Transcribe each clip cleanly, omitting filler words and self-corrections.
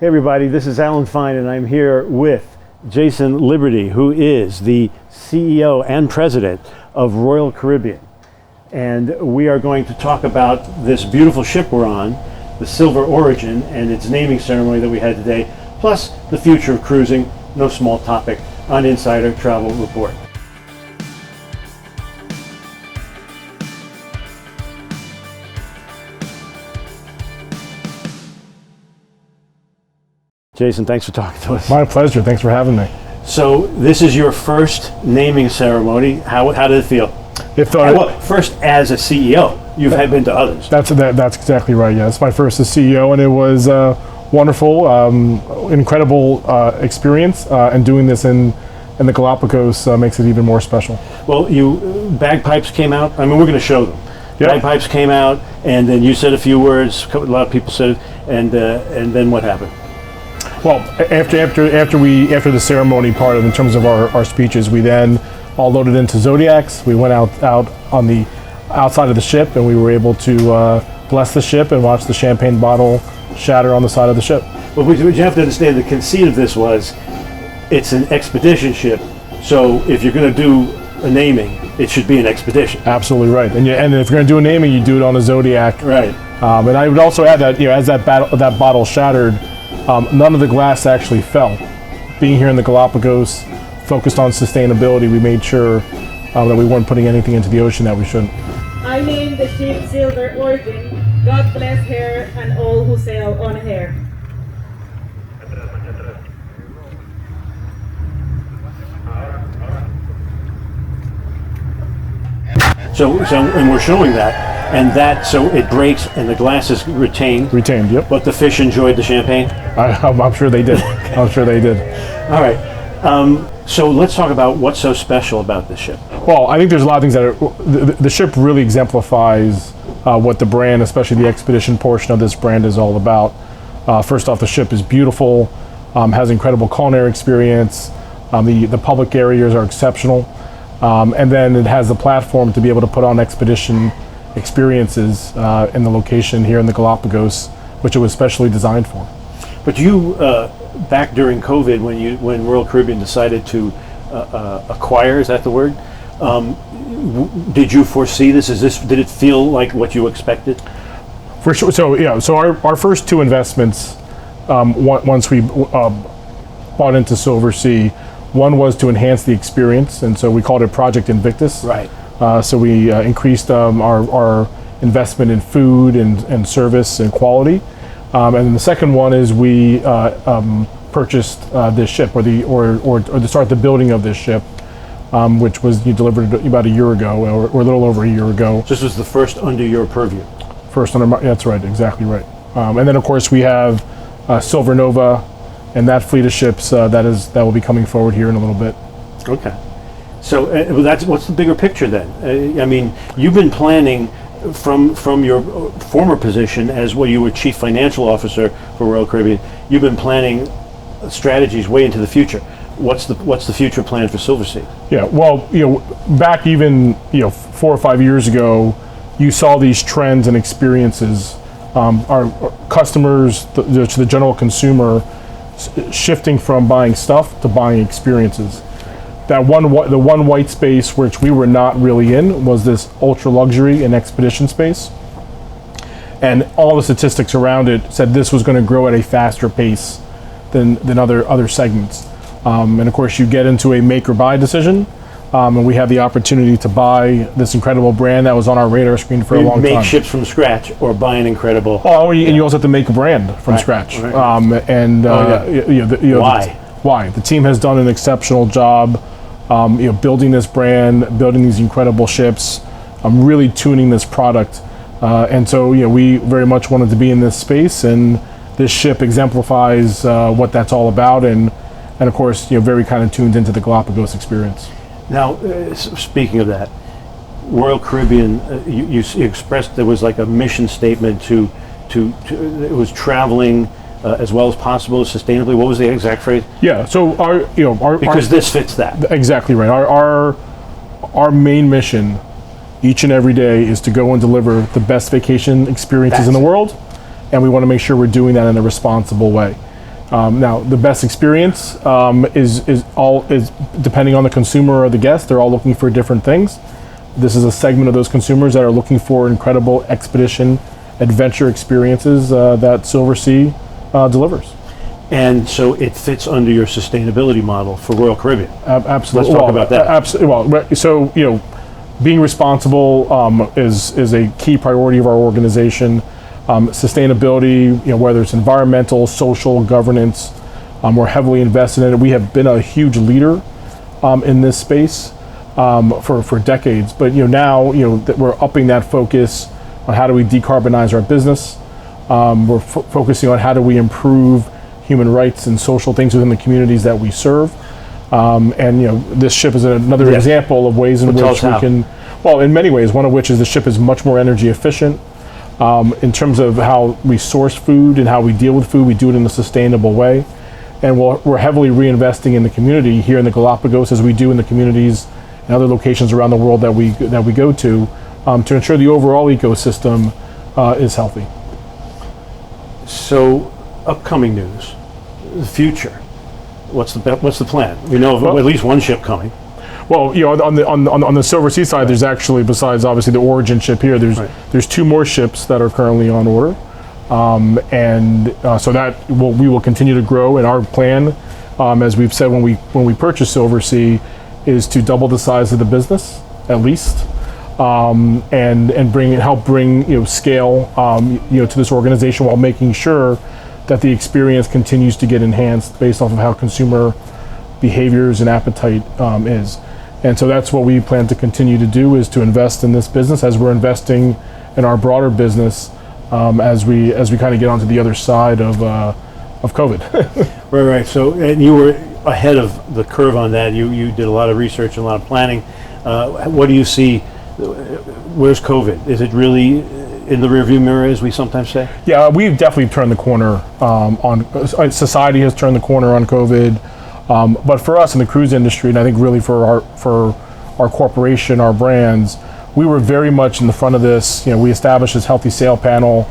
Hey everybody, this is Alan Fine and I'm here with Jason Liberty, who is the CEO and President of Royal Caribbean. And we are going to talk about this beautiful ship we're on, the Silver Origin, and its naming ceremony that we had today, plus the future of cruising, no small topic, on Insider Travel Report. Jason, thanks for talking to us. My pleasure. Thanks for having me. So this is your first naming ceremony. How did it feel? First as a CEO. You've been to others. That's exactly right. Yeah, it's my first as CEO, and it was a wonderful, incredible experience. And doing this in the Galapagos makes it even more special. Well, bagpipes came out. I mean, we're going to show them. Yep. Bagpipes came out, and then you said a few words. A lot of people said it, and then what happened? Well, after the ceremony part of, in terms of our speeches, we then all loaded into Zodiacs. We went out on the outside of the ship, and we were able to bless the ship and watch the champagne bottle shatter on the side of the ship. Well, what you have to understand, the conceit of this was, it's an expedition ship. So if you're going to do a naming, it should be an expedition. Absolutely right. And if you're going to do a naming, you do it on a Zodiac. Right. And I would also add that as that bottle shattered, none of the glass actually fell. Being here in the Galapagos, focused on sustainability, we made sure that we weren't putting anything into the ocean that we shouldn't. I named the ship Silver Origin. God bless her and all who sail on her. So and we're showing that, so it breaks and the glass is retained. Retained, yep. But the fish enjoyed the champagne? I'm sure they did. I'm sure they did. All right. So let's talk about what's so special about this ship. Well, I think there's a lot of things that the ship really exemplifies what the brand, especially the expedition portion of this brand, is all about. First off, the ship is beautiful, has incredible culinary experience. The public areas are exceptional. And then it has the platform to be able to put on expedition experiences in the location here in the Galapagos, which it was specially designed for. But you, back during COVID, when Royal Caribbean decided to acquire, is that the word? Did you foresee this? Did it feel like what you expected? For sure. So our first two investments, once we bought into Silversea, one was to enhance the experience, and so we called it Project Invictus. Right. So we increased our investment in food and service and quality. And then the second one is we purchased this ship, or to start the building of this ship, which was delivered about a year ago, or a little over a year ago. This was the first under your purview. First under that's right, exactly right. And then of course we have Silver Nova, and that fleet of ships that will be coming forward here in a little bit. Okay. So what's the bigger picture then? I mean, you've been planning from your former position as you were Chief Financial Officer for Royal Caribbean. You've been planning strategies way into the future. What's the future plan for Silversea? Yeah, well, back even 4 or 5 years ago, you saw these trends and experiences. Our customers, to the general consumer, shifting from buying stuff to buying experiences. The one white space which we were not really in was this ultra luxury and expedition space, and all the statistics around it said this was going to grow at a faster pace than other segments. And of course, you get into a make or buy decision, and we had the opportunity to buy this incredible brand that was on our radar screen for a long time. Make ships from scratch or buy an incredible. And you also have to make a brand from scratch. Right. Why? Why? The team has done an exceptional job, building this brand, building these incredible ships, really tuning this product, and so we very much wanted to be in this space, and this ship exemplifies what that's all about, and of course, very kind of tuned into the Galapagos experience. Now, speaking of that, Royal Caribbean, you expressed there was like a mission statement to it was traveling as well as possible sustainably. What was the exact phrase? Yeah. So because this fits that. Exactly right. Our main mission each and every day is to go and deliver the best vacation experiences in the world, and we want to make sure we're doing that in a responsible way. Now, the best experience is depending on the consumer or the guest. They're all looking for different things. This is a segment of those consumers that are looking for incredible expedition, adventure experiences that Silversea delivers. And so it fits under your sustainability model for Royal Caribbean. Absolutely. Let's talk about that. Absolutely. Well, so being responsible is a key priority of our organization. Sustainability, whether it's environmental, social, governance, we're heavily invested in it. We have been a huge leader in this space for decades. But now that we're upping that focus on how do we decarbonize our business. We're focusing on how do we improve human rights and social things within the communities that we serve. This ship is another example of ways in which we can. Well, in many ways, one of which is the ship is much more energy efficient. In terms of how we source food and how we deal with food, we do it in a sustainable way. And we're heavily reinvesting in the community here in the Galapagos, as we do in the communities and other locations around the world that we go to ensure the overall ecosystem is healthy. So, upcoming news, the future. What's the plan? We know of at least one ship coming. Well, on the Silversea side, there's actually, besides obviously the Origin ship here, there's 2 more ships that are currently on order, so that we will continue to grow. And our plan, as we've said when we purchased Silversea, is to double the size of the business at least, and help bring scale to this organization while making sure that the experience continues to get enhanced based off of how consumer behaviors and appetite is. And so that's what we plan to continue to do, is to invest in this business as we're investing in our broader business as we kind of get onto the other side of COVID. Right. So, and you were ahead of the curve on that. You did a lot of research and a lot of planning. What do you see? Where's COVID? Is it really in the rearview mirror, as we sometimes say? Yeah, we've definitely turned the corner society has turned the corner on COVID. But for us in the cruise industry, and I think really for our corporation, our brands, we were very much in the front of this. We established this healthy sail panel.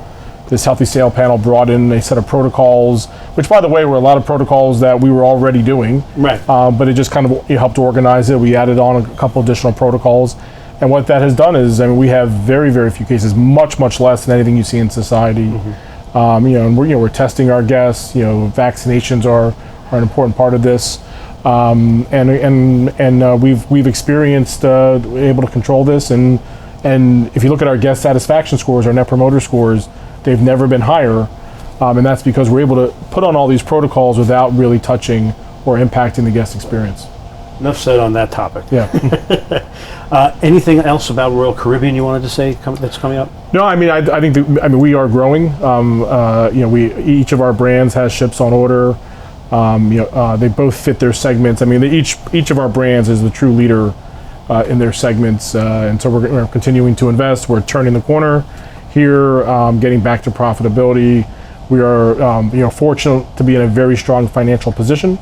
This healthy sail panel brought in a set of protocols, which, by the way, were a lot of protocols that we were already doing. Right. But it just kind of helped organize it. We added on a couple additional protocols. And what that has done is, we have very, very few cases, much, much less than anything you see in society. Mm-hmm. And we're testing our guests. Vaccinations are an important part of this, and we've experienced able to control this, and if you look at our guest satisfaction scores, our Net Promoter scores, they've never been higher, and that's because we're able to put on all these protocols without really touching or impacting the guest experience. Enough said on that topic. Yeah. Anything else about Royal Caribbean you wanted to say that's coming up? No, I think we are growing. Each of our brands has ships on order. They both fit their segments. Each of our brands is the true leader in their segments, and so we're continuing to invest. We're turning the corner here, getting back to profitability. We are fortunate to be in a very strong financial position,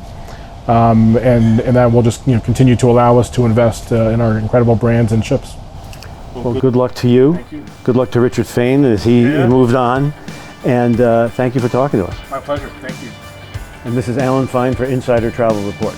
and that will just continue to allow us to invest in our incredible brands and ships. Well, good luck to you. Thank you. Good luck to Richard Fain as he moved on, and thank you for talking to us. My pleasure. Thank you. And this is Alan Fine for Insider Travel Report.